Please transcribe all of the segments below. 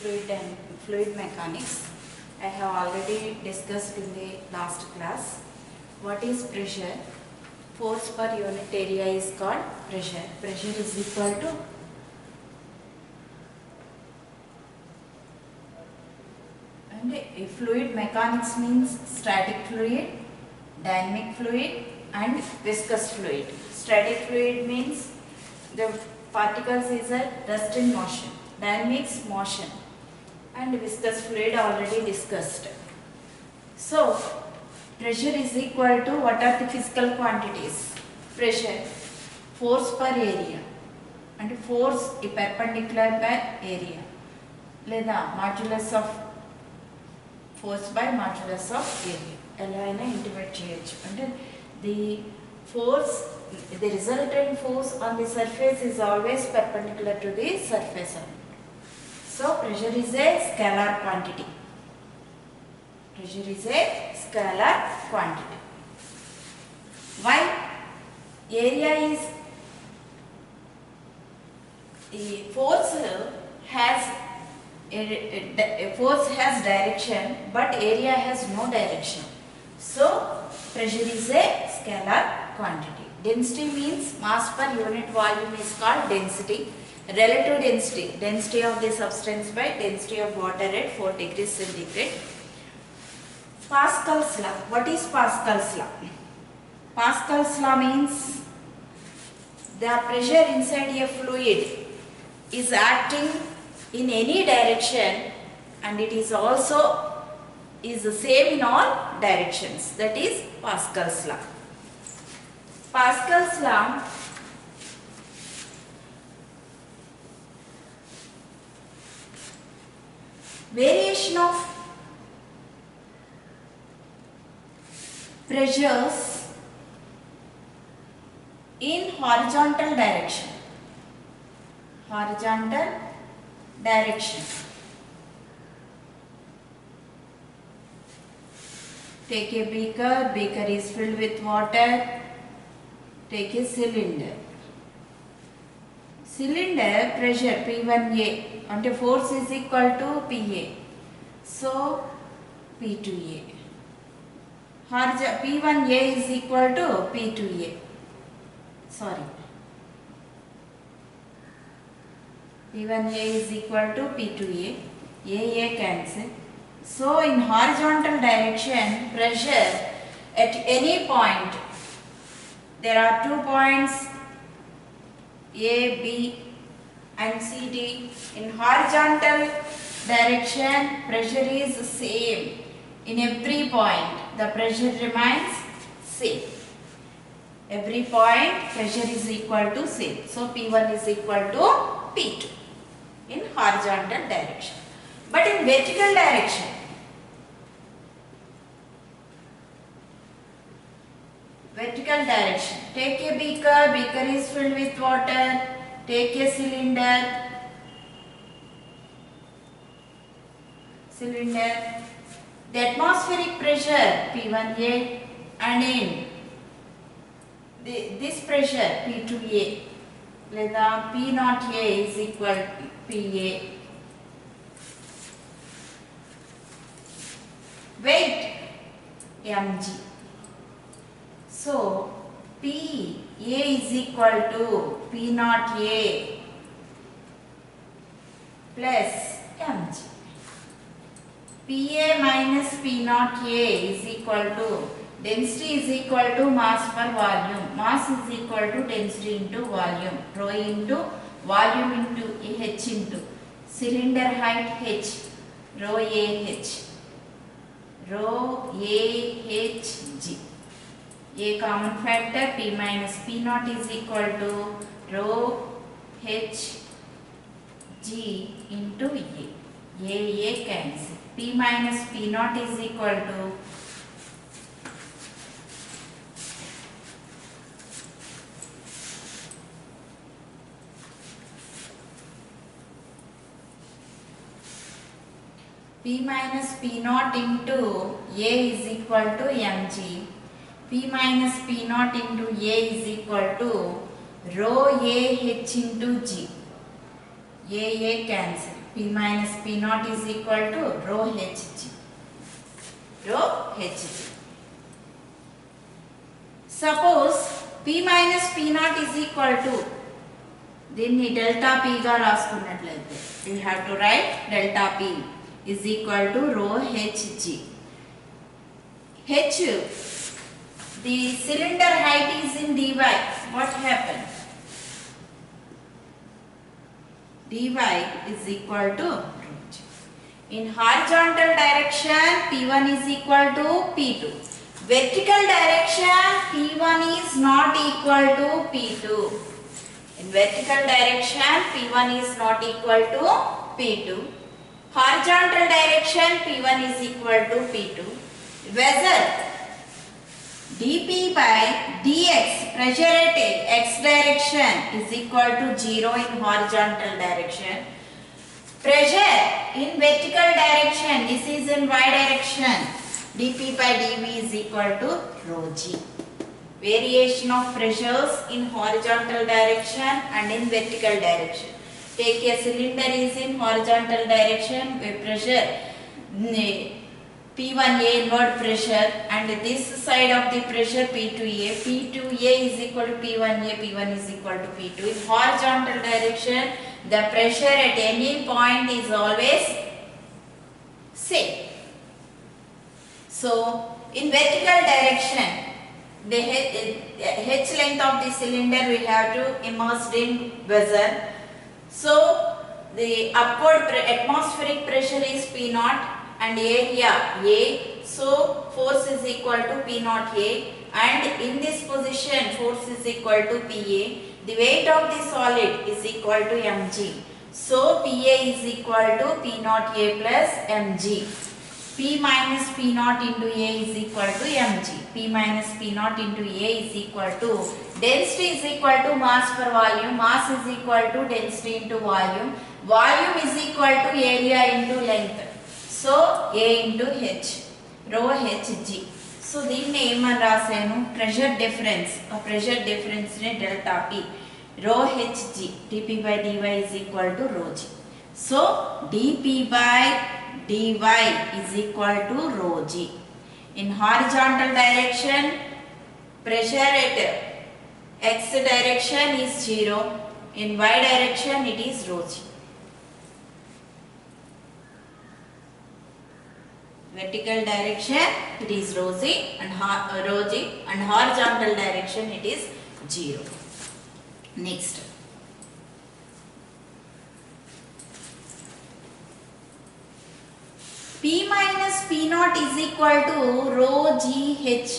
fluid mechanics. I have already discussed in the last class. What is pressure? Force per unit area is called pressure. Pressure is equal to fluid mechanics means static fluid, dynamic fluid and viscous fluid. Static fluid means the particles is at rest in motion. Dynamics motion and viscous fluid already discussed. So pressure is equal to what are the physical quantities? Pressure, force per area and force perpendicular by area లేదా modulus of force by modulus of area ఎలా అయినా intimate చేయొచ్చు. అంటే the force the resultant force on the surface is always perpendicular to the surface. So pressure is a scalar quantity. Pressure is a scalar quantity. Why? Area is force has direction, but area has no direction. So pressure is a scalar quantity. Density means mass per unit volume is called density. Relative density, density of the substance by density of water at 4 degrees centigrade. Pascal's law. What is Pascal's law? Pascal's law means the pressure inside a fluid is acting in any direction and it is also is the same in all directions. That is Pascal's law. Pascal's law variation of pressures in horizontal direction. Horizontal direction. Take a beaker. Beaker is filled with water. Take a cylinder. Cylinder pressure P1A and force is equal to PA. So P2A. P1A is equal to P2A. Sorry. P1A is equal to P2A. A cancel. So in horizontal direction, pressure at any point, there are 2 points A, B and C, D. In horizontal direction, pressure is same. In every point, the pressure remains same. Every point, pressure is equal to same. So P1 is equal to P2 in horizontal direction. But in vertical direction, take a beaker. Beaker is filled with water. Take a cylinder. The atmospheric pressure P1A and in this pressure P2A లేదా P0A is equal to PA. Weight mg. So PA is equal to P0A plus mg. PA minus P0A is equal to density is equal to mass per volume. Mass is equal to density into volume. Rho into volume into H into cylinder height H. Rho AH. Rho AHG. A common factor P minus P0 is equal to rho HG into A. A cancel. P minus P0 is equal to P minus P0 into A is equal to mg. P minus P0 into A is equal to rho AH into G. A cancel. P minus P naught is equal to rho Hg. Rho Hg. Suppose P minus P naught is equal to దీన్ని delta P గా రాసుకున్నట్లయితే you have to write delta P is equal to rho Hg. H, the cylinder height is in dy. What happened? Dy is equal to rho g. In horizontal direction P1 is equal to P2. Vertical direction P1 is not equal to P2. In vertical direction P1 is not equal to P2. Horizontal direction P1 is equal to P2. Vessel dP by dx, pressure at x direction is equal to 0 in horizontal direction. Pressure in vertical direction, this is in y direction, dP by dV is equal to rho g. Variation of pressures in horizontal direction and in vertical direction. Take a cylinder is in horizontal direction with pressure P1A inward pressure, and this side of the pressure P2A. P2A is equal to P1A, P1 is equal to P2. In horizontal direction, the pressure at any point is always same. So, in vertical direction, the H length of the cylinder we have to immersed in vessel. So, the upward atmospheric pressure is P naught and area A. So, force is equal to P naught A, and in this position force is equal to PA. The weight of the solid is equal to mg. So, PA is equal to P naught A plus mg. P minus P naught into A is equal to mg. P minus P naught into A is equal to density is equal to mass per volume. Mass is equal to density into volume. Volume is equal to area into length. So, A into H, rho Hg. So, దీన్ని ఏమని రాసాను, pressure difference. ఆ pressure difference ని delta P, rho Hg, dP by dy is equal to rho g. So, dP by dy is equal to rho g. In horizontal direction, pressure at x direction is 0. In y direction, it is rho g. Vertical direction it is rho g, and horizontal direction it is 0. Next, P minus P naught is equal to rho g h.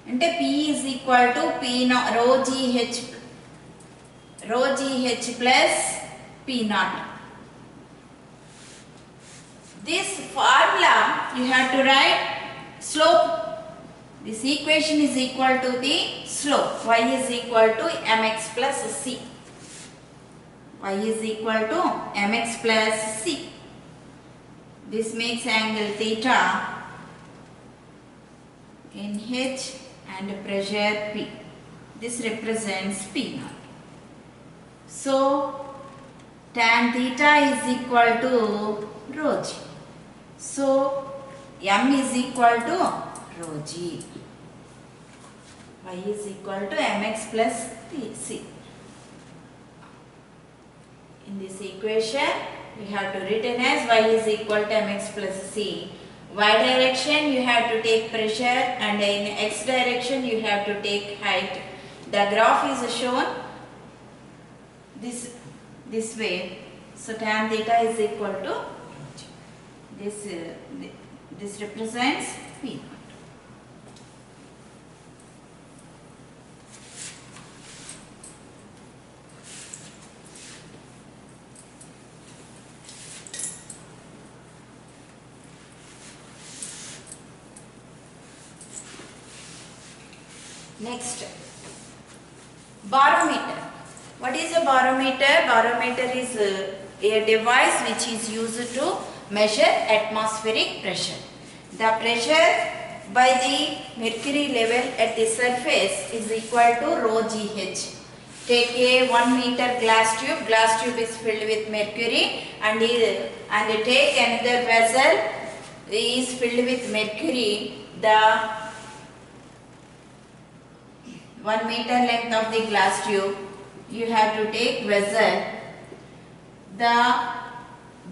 Ante P is equal to P naught rho g h plus P naught. This formula you have to write slope. This equation is equal to the slope. Y is equal to mx plus c. Y is equal to mx plus c. This makes angle theta in H and pressure P. This represents P naught. So, tan theta is equal to rho g. So, m is equal to rho g. Y is equal to mx plus c. In this equation, we have to written as y is equal to mx plus c. Y direction you have to take pressure, and in x direction you have to take height. The graph is shown this way. So, tan theta is equal to this represents P naught. Next, barometer. What is a barometer? Barometer is a device which is used to measure atmospheric pressure. The pressure by the mercury level at the surface is equal to rho GH. take a 1 meter glass tube is filled with mercury, and take another vessel is filled with mercury. The 1 meter length of the glass tube, you have to take vessel. The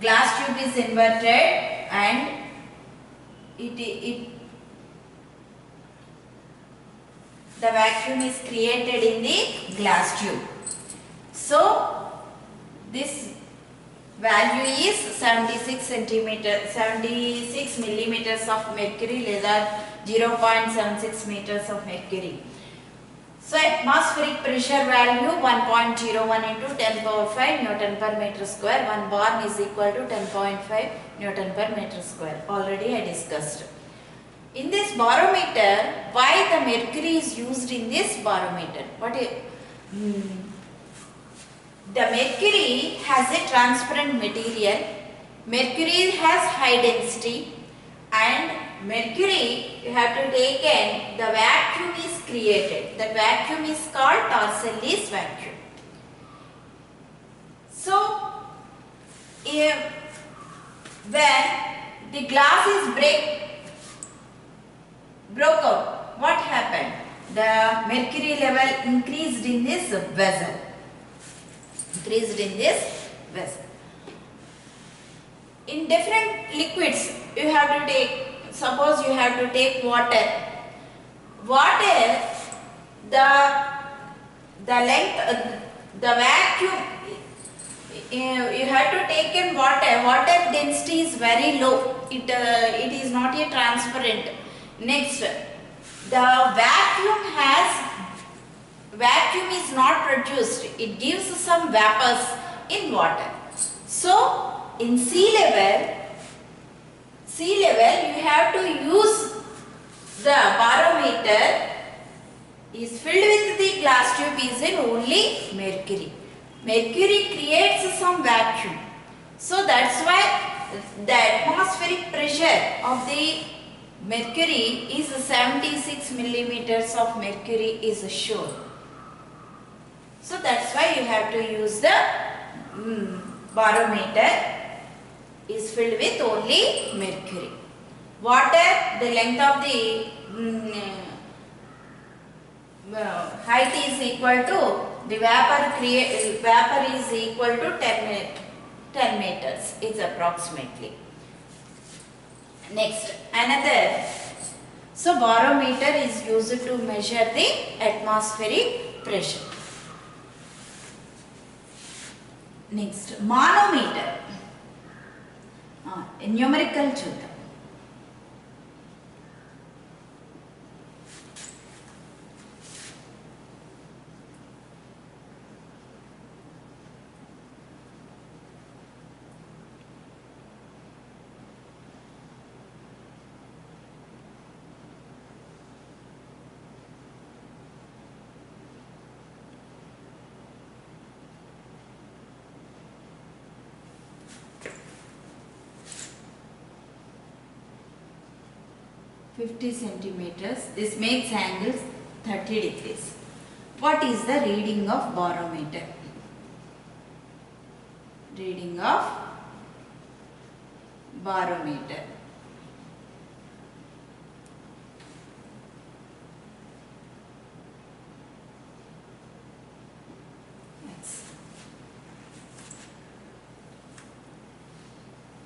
glass tube is inverted and the vacuum is created in the glass tube. So this value is 76 millimeters of mercury, లేదా 0.76 meters of mercury. So atmospheric pressure value 1.01 into 10 power 5 Newton per meter square. 1 bar is equal to 10.5 Newton per meter square. Already I discussed. In this barometer, why the mercury is used in this barometer? The mercury has a transparent material. Mercury has high density, and mercury, you have to take in, the vacuum is created. The vacuum is called Torsell's vacuum. So, when the glass is broke out, what happened? The mercury level increased in this vessel. In different liquids, you have to take, suppose you have to take water. The length, the vacuum, you have to take in water. Water density is very low. It is not yet transparent. Next, the vacuum is not produced. It gives some vapors in water. So in sea level you have to use the barometer is filled with the glass tube is in only mercury. Mercury creates some vacuum. So that's why the atmospheric pressure of the mercury is 76 millimeters of mercury is shown. So that's why you have to use the barometer is filled with only mercury. Water, the length of the height is equal to, the vapor is equal to 10 meters is approximately. Next, another. So barometer is used to measure the atmospheric pressure. Next, manometer. Numerical చూద్దాం. $50 centimeters. This makes angles 30 degrees. What is the reading of barometer? Reading of barometer.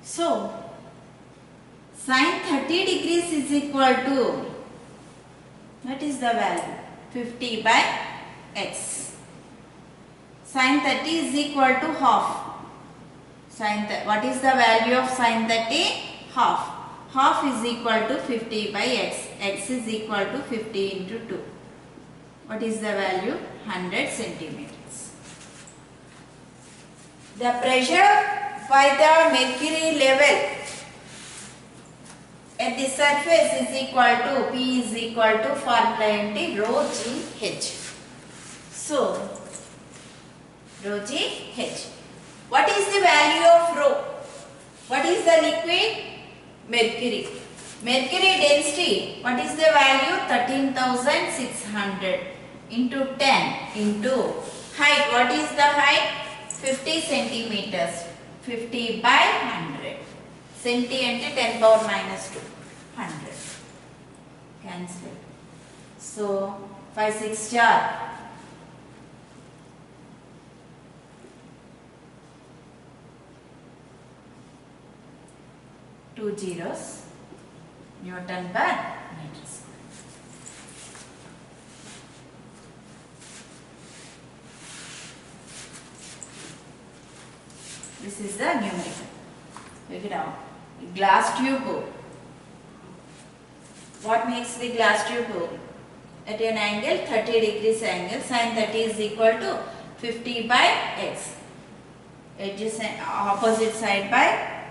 So, sin 30 degrees is equal to, what is the value? 50 by x. Sin 30 is equal to half. What is the value of sin 30? Half. Half is equal to 50 by x. X is equal to 50 into 2. What is the value? 100 centimeters. The pressure by the mercury level at the surface is equal to, P is equal to formula into rho G H. So, rho G H. What is the value of rho? What is the liquid? Mercury. Mercury density, what is the value? 13,600 into 10 into Height, what is the height? 50 centimeters. 50 by 100. Centi ante 10 power minus 2. 100. Cancel. So 5 6 jar. 2 zeros. Newton per meter square. This is the numerical. Look it out. Glass tube. What makes the glass tube? At an angle 30 degrees angle, sin 30 is equal to 50 by x. Adjacent opposite side by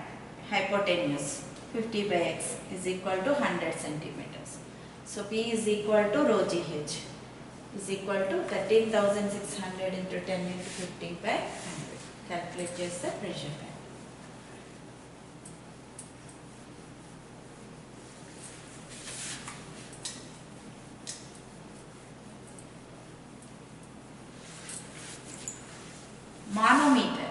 hypotenuse. 50 by x is equal to 100 centimeters. So P is equal to rho GH is equal to 13,600 into 10 into 50 by 100. Calculate just the pressure band. Manometer.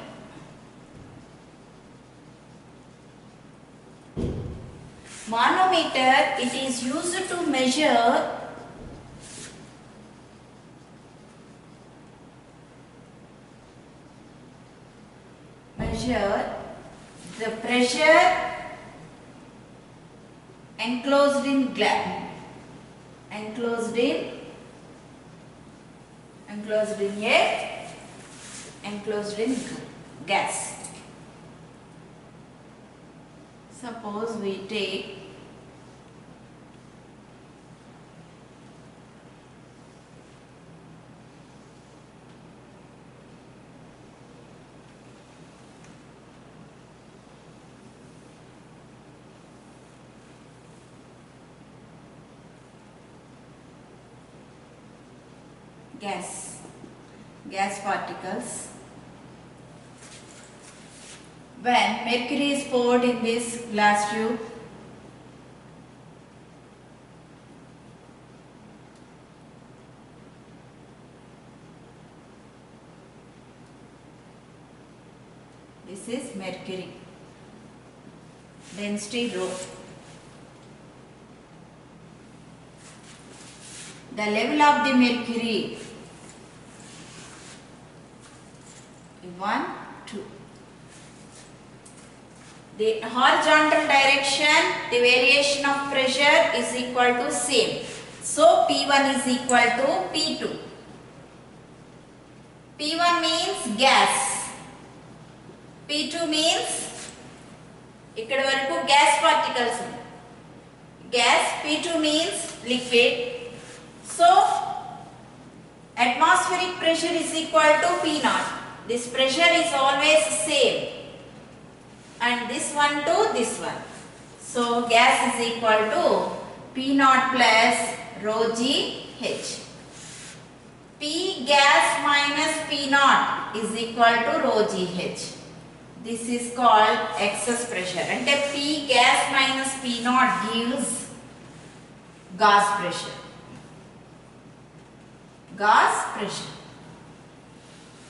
Manometer, it is used to measure the pressure enclosed in glass, enclosed in gas. Suppose we take gas particles. When mercury is poured in this glass tube, this is mercury, density rho. The level of the mercury 1, 2. The horizontal direction, the variation of pressure is equal to same. So P1 is equal to P2. P1 means gas. P2 means ikkada varaku gas particles. Gas. P2 means liquid. So atmospheric pressure is equal to P0. This pressure is always same. And this one to this one. So gas is equal to P0 plus rho GH. P gas minus P0 is equal to rho GH. This is called excess pressure. And P gas minus P0 gives gas pressure. Gas pressure.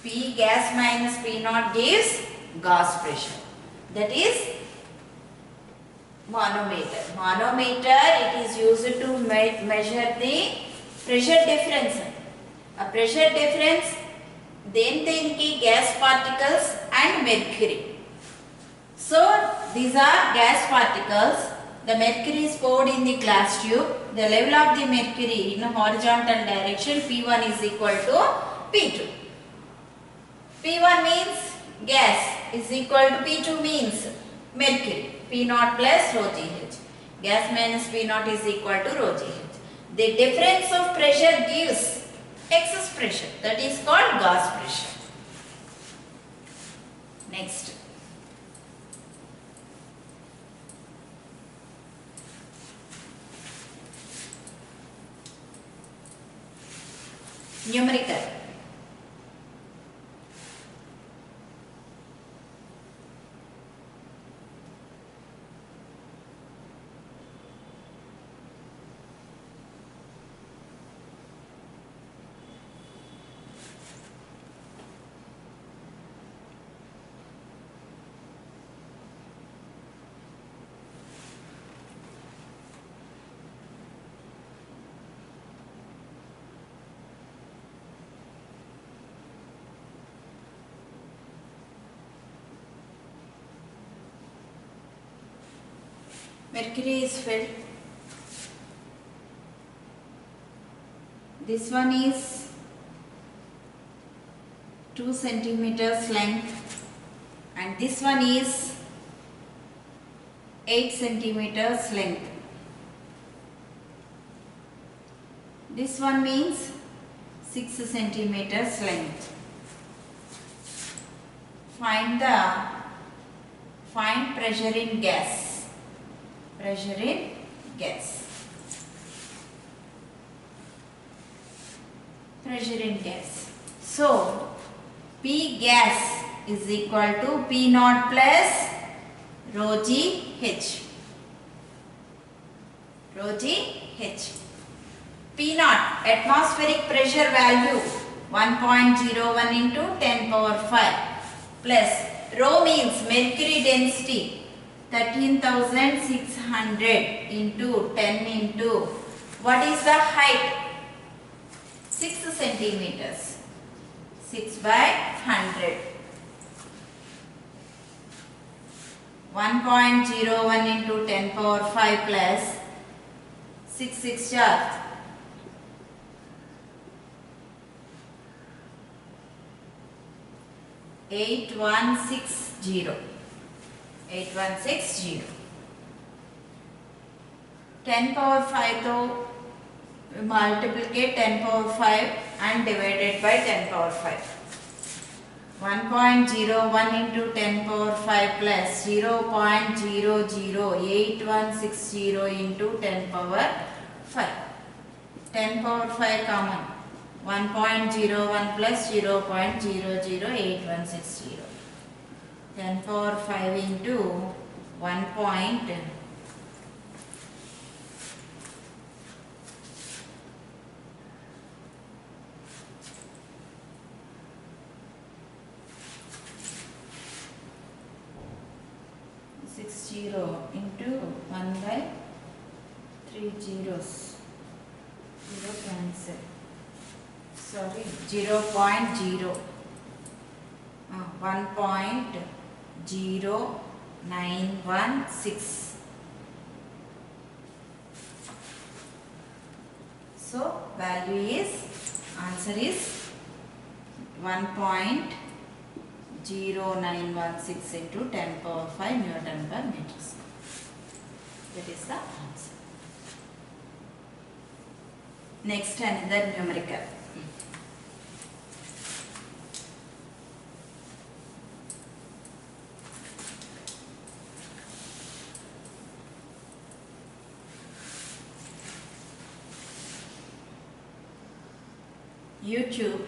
P gas minus P0 gives gas pressure. That is manometer. Manometer, it is used to measure the pressure difference. A pressure difference, then gas particles and mercury. So these are gas particles. The mercury is poured in the glass tube. The level of the mercury in a horizontal direction, P1 is equal to P2. P1 means gas is equal to P2 means mercury. P0 plus rho GH. Gas minus P0 is equal to rho GH. The difference of pressure gives excess pressure. That is called gas pressure. Next. Numerical. mercury is filled. This one is 2 centimeters length and this one is 8 centimeters length. This one means 6 centimeters length. Find pressure in gas. Pressure in gas. Pressure in gas. So, P gas is equal to P naught plus rho G H. Rho G H. P naught, atmospheric pressure value 1.01 into 10 power 5 plus rho means mercury density 13,600 into 10 into what is the height? 6 centimeters. 6 by 100. 1.01 into 10 power 5 plus 6 charge. 8160. 8160. 10 power 5 तो multiplicate 10 power 5 and divided by 10 power 5. 1.01 into 10 power 5 plus 0.008160 into 10 power 5. 10 power 5 common. 1.01 plus 0.008160. 10 power 5 into 1. 60 into 1 by 3 zeros. 0 cancel. Sorry, 0.0. 1.0916. So value is, answer is 1.0916 into 10 power 5 Newton per meter square. That is the answer. Next, another numerical. YouTube.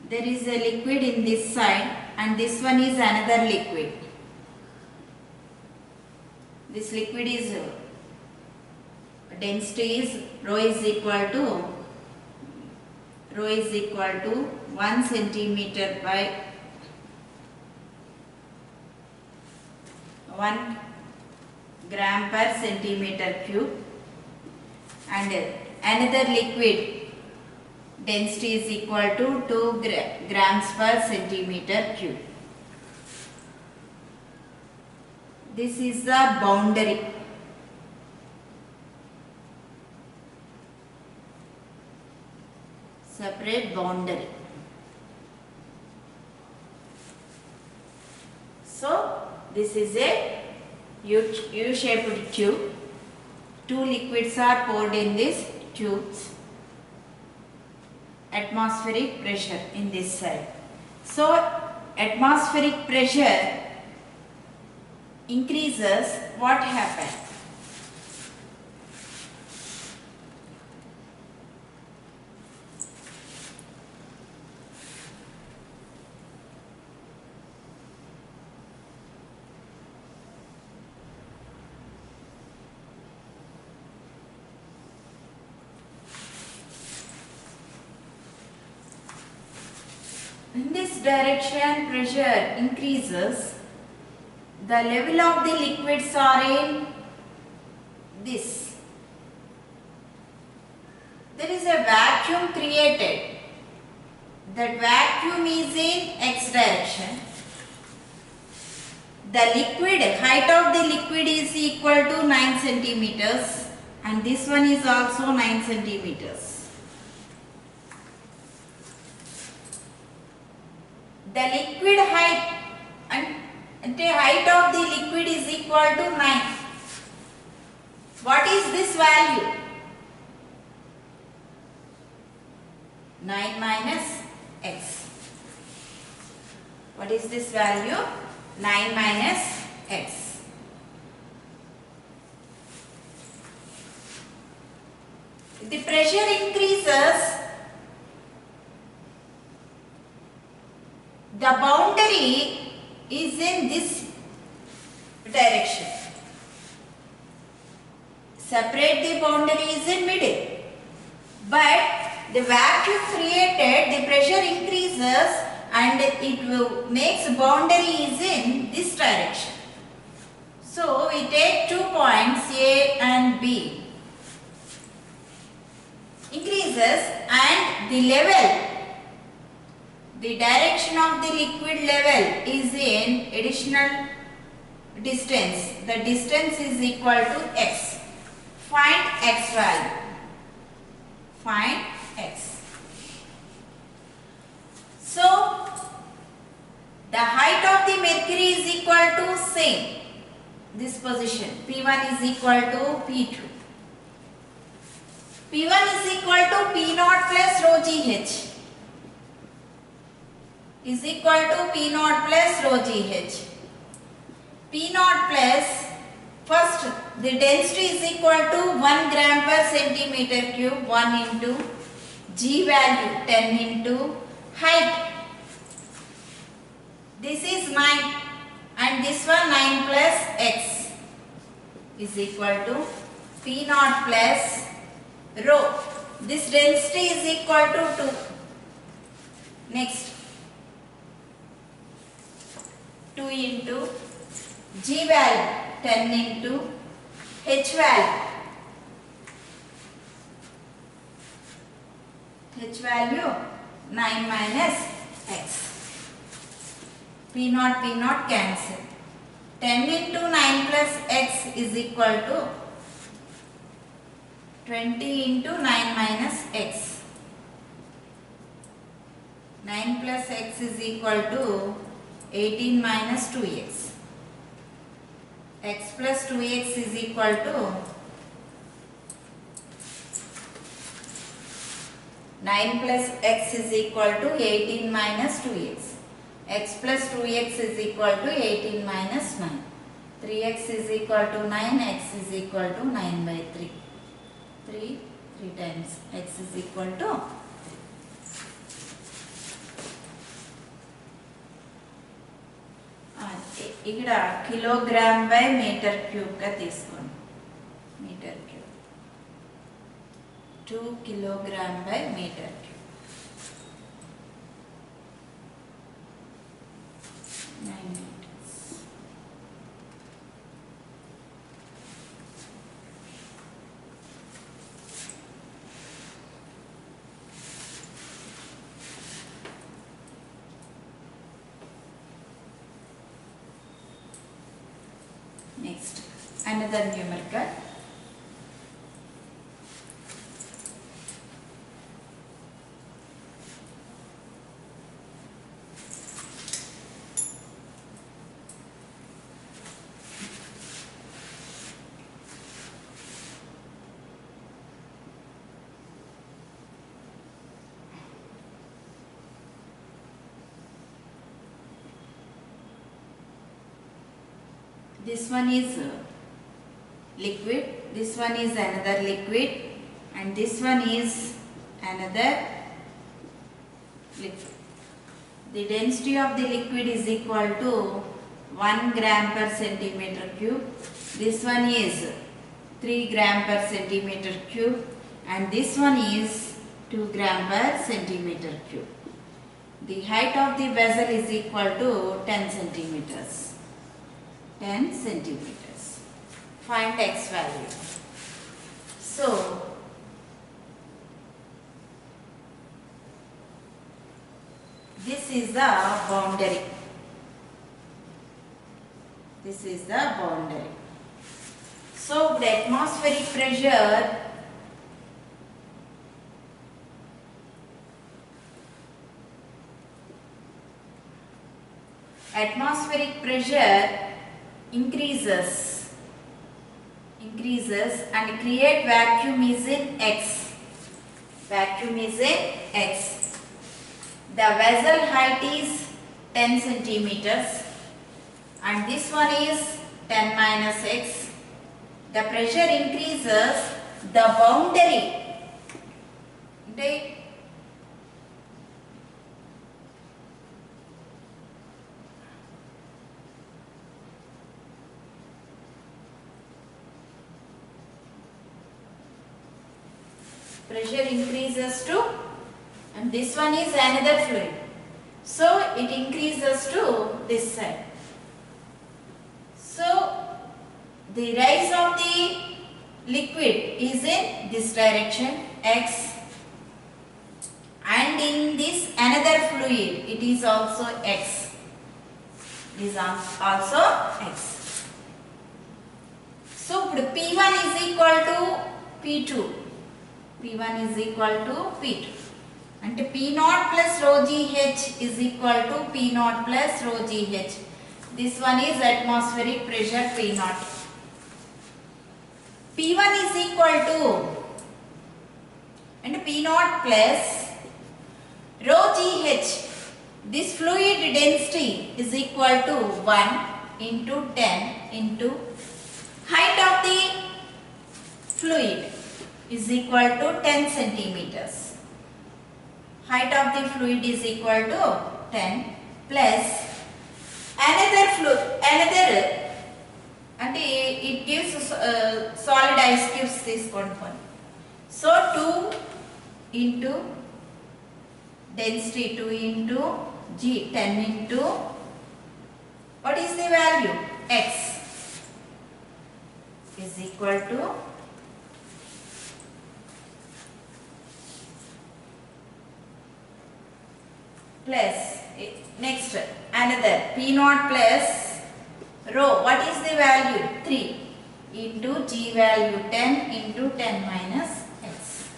There is a liquid in this side and this one is another liquid. This liquid is density is rho is equal to 1 centimeter by 1 gram per centimeter cube, and another liquid density is equal to 2 grams per centimeter cube. This is the boundary. Separate boundary. So this is a U-shaped tube. Two liquids are poured in this tubes. Atmospheric pressure in this side. So atmospheric pressure increases, what happens? In this direction, pressure increases. The level of the liquids are in this. There is a vacuum created. That vacuum is in x direction. The liquid, height of the liquid is equal to 9 centimeters and this one is also 9 centimeters. The liquid height and the height of the liquid is equal to 9. What is this value? 9 minus x. What is this value? 9 minus x. If the pressure increases, the boundary is in this direction. Separate the boundary is in middle. But the vacuum created, the pressure increases and it makes boundaries in this direction. So we take 2 points A and B. Increases and the level, the direction of the liquid level is in additional distance. The distance is equal to x. Find x value. Find x. So, the height of the mercury is equal to same, this position, P1 is equal to P2. P1 is equal to P naught plus rho GH is equal to P naught plus rho GH. P naught plus, first the density is equal to 1 gram per centimeter cube, 1 into G value 10 into height. This is 9 and this one 9 plus x is equal to P naught plus rho. This density is equal to 2. Next, 2 into G value 10 into H value. H value 9 minus x. P naught cancel. 10 into 9 plus x is equal to 20 into 9 minus x. 9 plus x is equal to 18 minus 2x. X plus 2x is equal to 9 plus x is equal to 18 minus 2x. X plus 2x is equal to 18 minus 9. 3x is equal to 9, x is equal to 9 by 3. 3 times x is equal to ఇక్కడ kilogram by meter cube గా తీసుకోండి. Meter cube 2 kilogram by meter cube 9 meters. Next, another numerical. This one is liquid, this one is another liquid, and this one is another liquid. The density of the liquid is equal to 1 gram per centimeter cube. This one is 3 gram per centimeter cube, and this one is 2 gram per centimeter cube. The height of the vessel is equal to 10 centimeters. 10 centimeters. Find x value. So this is the boundary. This is the boundary. So the atmospheric pressure increases and create vacuum is in X. Vacuum is in X. The vessel height is 10 centimeters and this one is 10 minus X. The pressure increases, the boundary pressure increases to, and this one is another fluid, so it increases to this side. So the rise of the liquid is in this direction X, and in this another fluid it is also X. It is also X. So P1 is equal to P2. P1 is equal to P2 and P0 plus rho GH is equal to P0 plus rho GH. This one is atmospheric pressure P0. P1 is equal to and P0 plus rho GH. This fluid density is equal to 1 into 10 into height of the fluid is equal to 10 centimeters. Height of the fluid is equal to 10 plus another and it gives solid ice cubes this one. So 2 into density 2 into G 10 into what is the value? X is equal to plus next another P0 plus rho, what is the value? 3 into G value 10 into 10 minus X.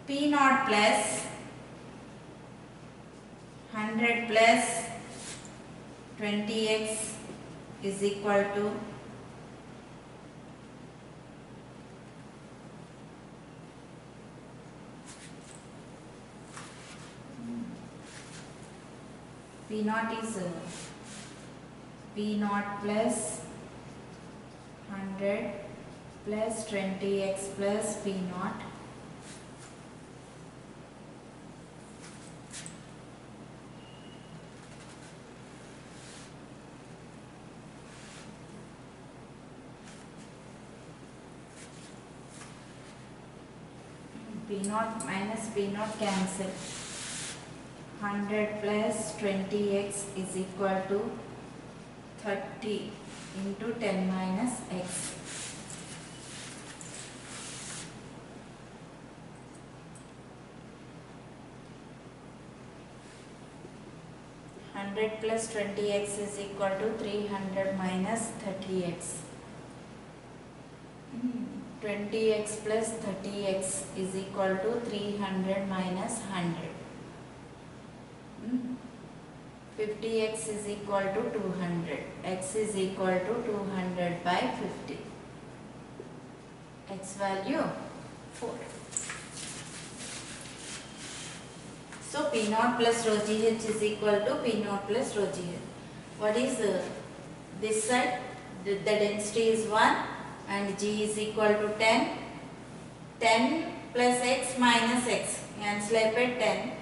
P0 plus 100 plus 20x is equal to P0 is P0 plus 100 plus 20x plus P0 P0 minus P0 cancel. 100 plus 20x is equal to 30 into 10 minus x. Plus 20x is equal to 300 minus 30x. 20x plus 30x is equal to 300 minus 100. 50x is equal to 200. X is equal to 200 by 50. X value 4. So P0 plus rho GH is equal to P0 plus rho GH. What is this side? The density is 1 and G is equal to 10. 10 plus x minus x. Cancel at 10.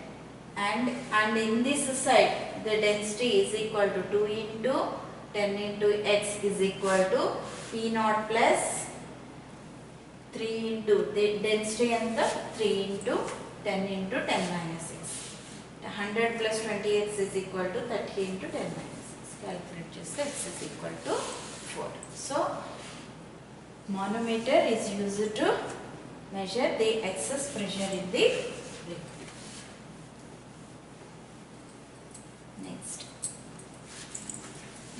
And in this side the density is equal to 2 into 10 into x is equal to P0 plus 3 into the density and the 3 into 10 into 10 minus 6. 100 plus 20x is equal to 30 into 10 minus 6. Calculate just x is equal to 4. So Manometer is used to measure the excess pressure in the liquid.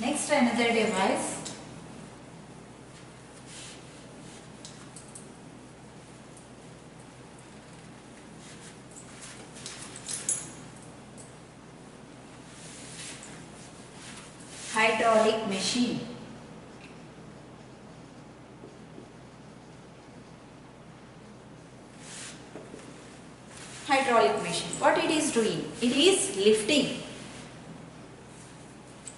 Next another device. Hydraulic machine. Hydraulic machine. What it is doing? It is lifting.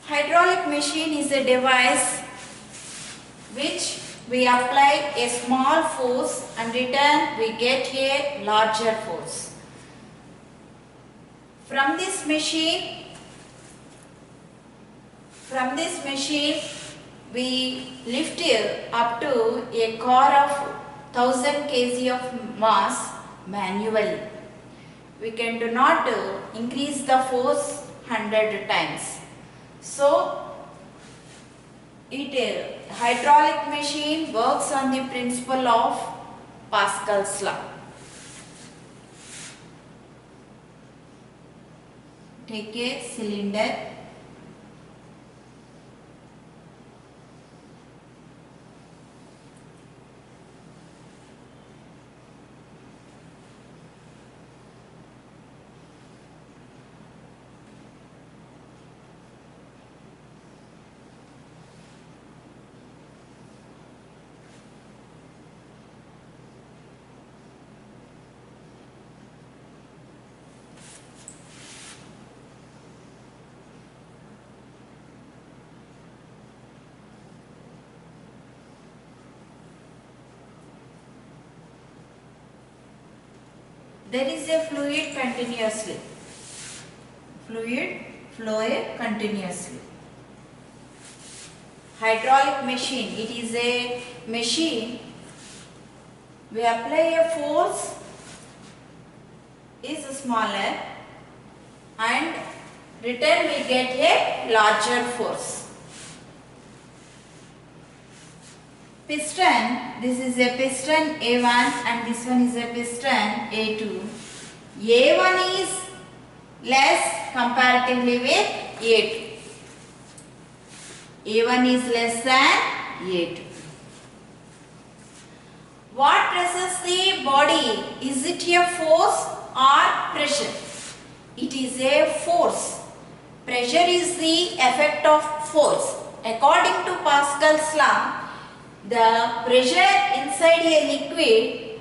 Hydraulic machine is a device which we apply a small force and return we get a larger force. From this machine we lift up to a car of 1000 kg of mass manually. We can do not increase the force 100 times. So, hydraulic machine works on the principle of Pascal's law. Take a cylinder. There is a fluid continuously. Fluid flow continuously. Hydraulic machine. It is a machine. We apply a force is smaller and return we get a larger force. Piston, this is a piston A1 and this one is a piston A2. A1 is less comparatively with A2. A1 is less than A2. What presses the body? Is it a force or pressure? It is a force. Pressure is the effect of force. According to Pascal's law, the pressure inside a liquid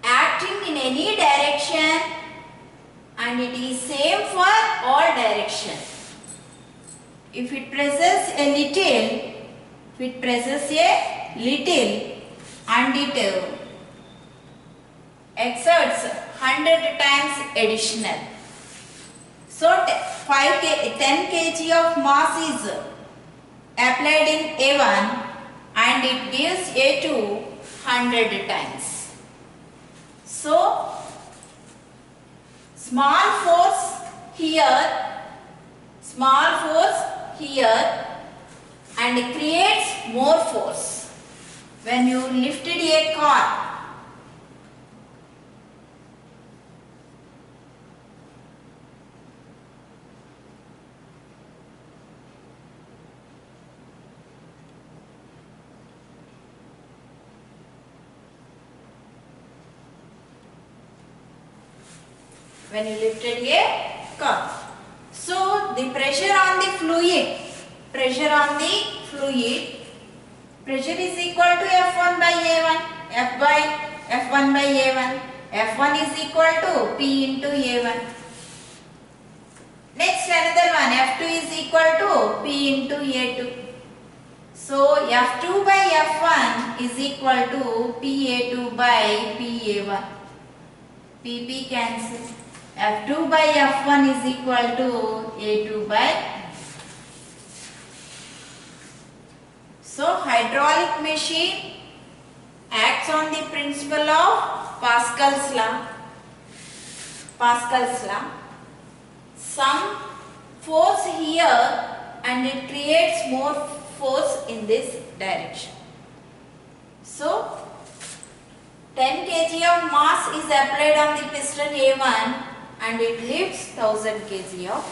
acting in any direction and it is same for all direction. If it presses a little, and it exerts 100 times additional. So 10 kg of mass is applied in A1 and it gives A2 100 times. So small force here and creates more force. When you lifted a car, so the pressure on the fluid, pressure is equal to F1 by A1, F1 by A1, F1 is equal to P into A1. Next another one, F2 is equal to P into A2. So F2 by F1 is equal to PA2 by PA1. PP cancel. F2 by F1 is equal to A2 by. So hydraulic machine acts on the principle of Pascal's law. Some force here and it creates more force in this direction. So 10 kg of mass is applied on the piston A1 and it lifts 1000 kg of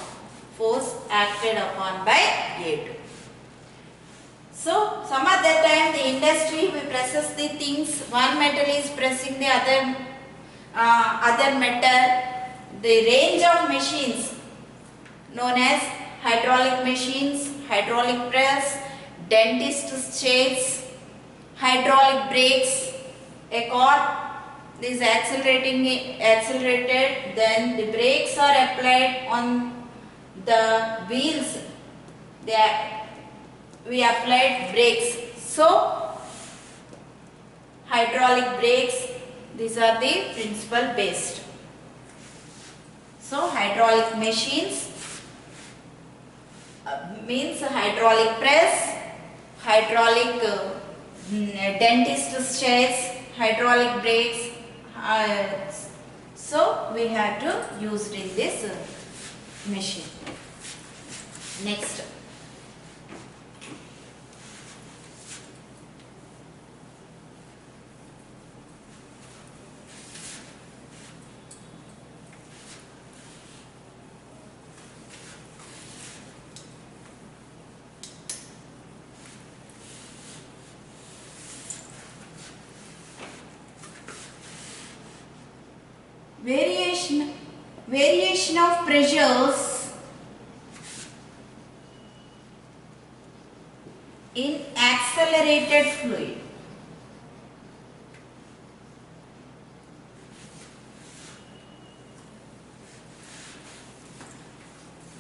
force acted upon by A2. So some other time the industry we presses the things, one metal is pressing the other metal. The range of machines known as hydraulic machines, hydraulic press, dentist chairs, hydraulic brakes. A car is accelerated, then the brakes are applied on the wheels. We applied brakes. So hydraulic brakes, these are the principle based. So hydraulic machines means hydraulic press, hydraulic dentist chairs, hydraulic brakes. So we have to use it in this machine. Next. Variation of pressures in accelerated fluid.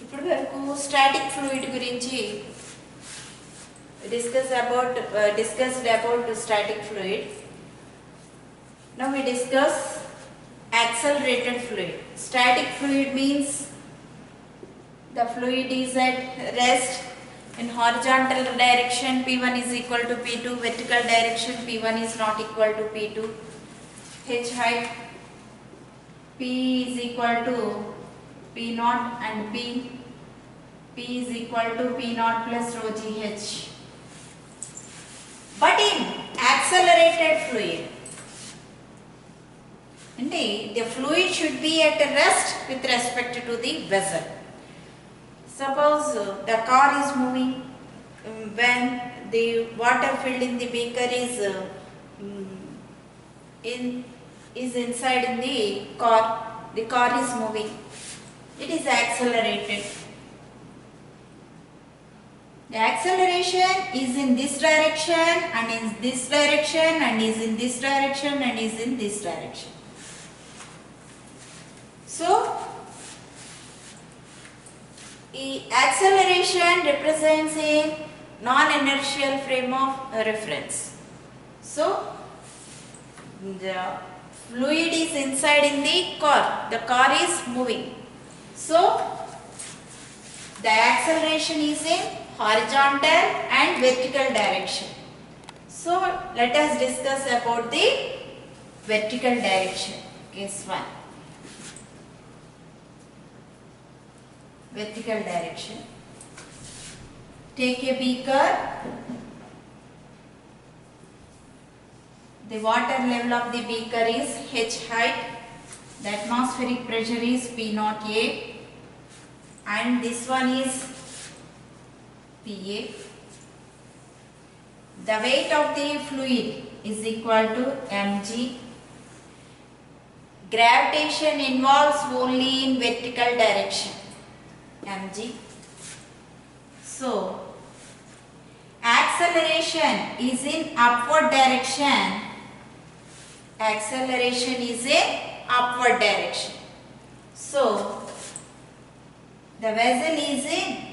ఇప్పుడు వరకు static fluid గురించి discussed about static fluid. Now we discuss accelerated fluid. Static fluid means the fluid is at rest in horizontal direction, P1 is equal to P2, vertical direction P1 is not equal to P2, H height P is equal to P0 and P is equal to P0 plus rho GH. But in accelerated fluid, the fluid should be at rest with respect to the vessel. Suppose the car is moving, when the water filled in the beaker is inside in the car is moving. It is accelerated. The acceleration is in this direction and in this direction and is in this direction and is in this direction. So, acceleration represents a non-inertial frame of reference. So, the fluid is inside in the car is moving. So, the acceleration is in horizontal and vertical direction. So, let us discuss about the vertical direction. Case 1. Vertical direction. Take a beaker. The water level of the beaker is H height. The atmospheric pressure is P0A. And this one is PA. The weight of the fluid is equal to mg. Gravitation involves only in vertical direction. mg. So, acceleration is in upward direction. Acceleration is in upward direction. So, the vessel is in,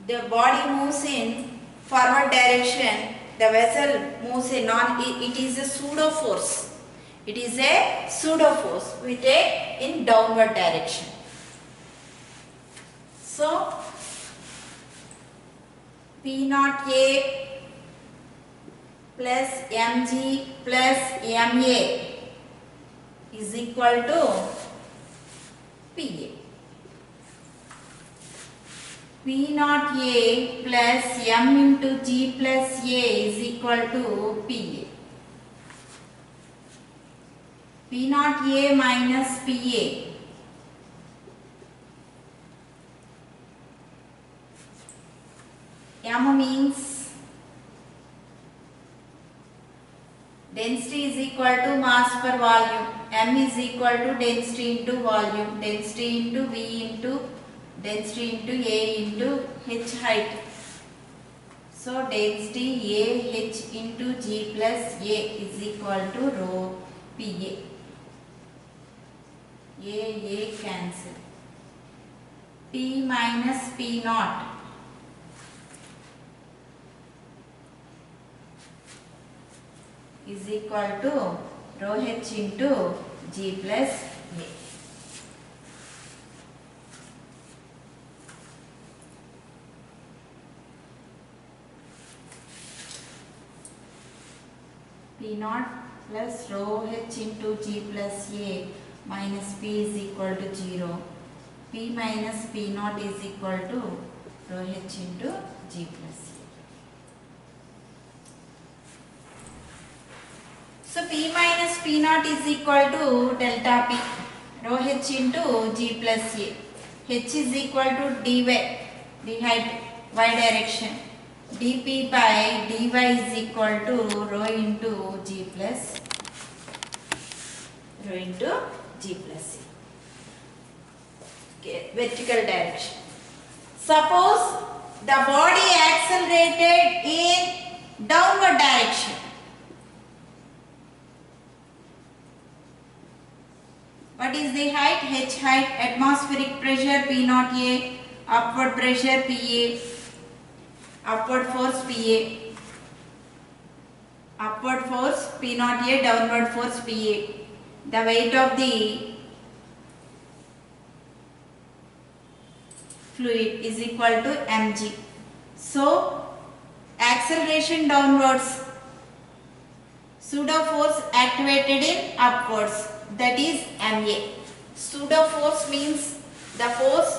the body moves in forward direction. The vessel moves in it is a pseudo force. It is a pseudo force we take in downward direction. So, P0A plus mg plus ma is equal to PA. P naught A plus M into G plus A is equal to PA. P naught A minus PA. M means density is equal to mass per volume. M is equal to density into volume. Density into V into density into A into H height. So density A H into G plus A is equal to rho PA. A cancel. P minus P naught. Is equal to rho H into G plus A. P naught plus rho H into G plus A minus P is equal to 0. P minus P naught is equal to rho H into G plus A. So P minus P naught is equal to delta P rho H into G plus A. H is equal to dy, the height y direction. dP by dy is equal to rho into G plus A. Okay, vertical direction. Suppose the body accelerated in downward direction. What is the height? H height, atmospheric pressure P naught A, upward pressure PA, upward force PA, upward force P naught A, downward force PA. The weight of the fluid is equal to mg. So acceleration downwards, pseudo force activated in upwards, that is ma. Pseudo force means the force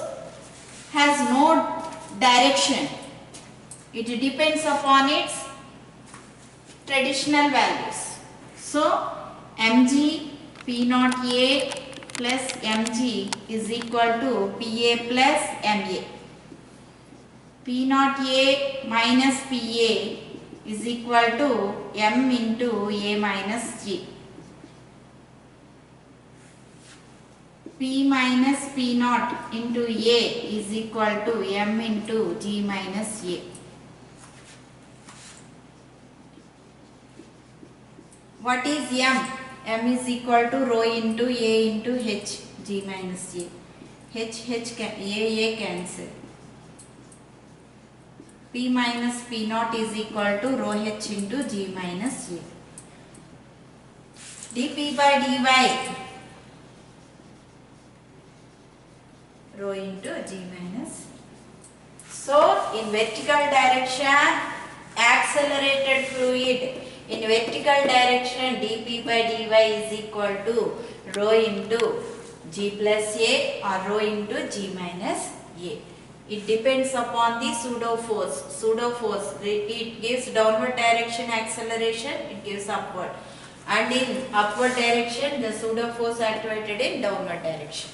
has no direction. It depends upon its traditional values. So mg P naught A plus mg is equal to PA plus ma. P naught A minus PA is equal to m into A minus G. P minus P naught into A is equal to m into G minus A. What is m? M is equal to rho into A into H, G minus A. A cancel. P minus P naught is equal to rho H into G minus A. dP by dy, rho into G minus. So in vertical direction, accelerated fluid in vertical direction dP by dy is equal to rho into G plus A or rho into G minus A. It depends upon the pseudo force. Pseudo force, it gives downward direction acceleration, it gives upward. And in upward direction, the pseudo force activated in downward direction.